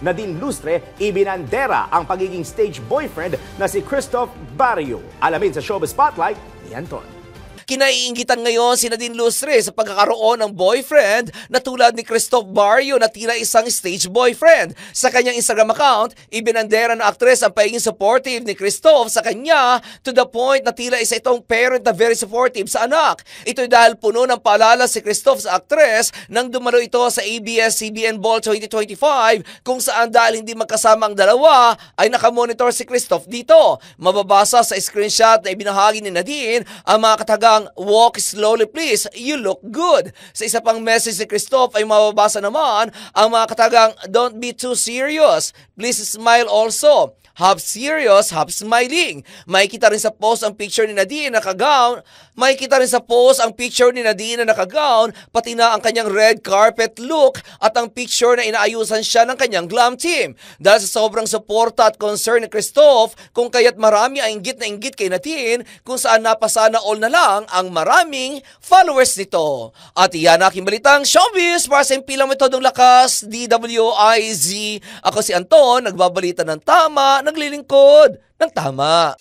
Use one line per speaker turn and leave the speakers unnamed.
Nadine Lustre, ibinandera ang pagiging stage boyfriend na si Christoph Barrio. Alamin sa Showbiz Spotlight ni Anton.
Kinaiingitan ngayon si Nadine Lustre sa pagkakaroon ng boyfriend na tulad ni Christoph Barrio na tila isang stage boyfriend. Sa kanyang Instagram account, ibinandera ng aktres ang pagiging supportive ni Christoph sa kanya to the point na tila isa itong parent na very supportive sa anak. Ito'y dahil puno ng paalala si Christoph sa aktres nang dumalo ito sa ABS-CBN Ball 2025 kung saan dahil hindi magkasama ang dalawa ay nakamonitor si Christoph dito. Mababasa sa screenshot na ibinahagi ni Nadine ang mga katagang "Walk slowly please, you look good." Sa isa pang message ni Christoph ay mababasa naman ang mga katagang "Don't be too serious, please smile also." Half serious, half smiling. Makikita rin sa post ang picture ni Nadine na naka-gown. Pati na ang kanyang red carpet look at ang picture na inaayusan siya ng kanyang glam team. Dahil sa sobrang suporta at concern ni Christoph, kung kaya't marami ang inggit na inggit kay Nadine, kung saan napasana all na lang ang maraming followers nito. At iyan aking balitang showbiz para sa impilang metodong lakas, DWIZ. Ako si Anton, nagbabalita ng tama, naglilingkod ng tama.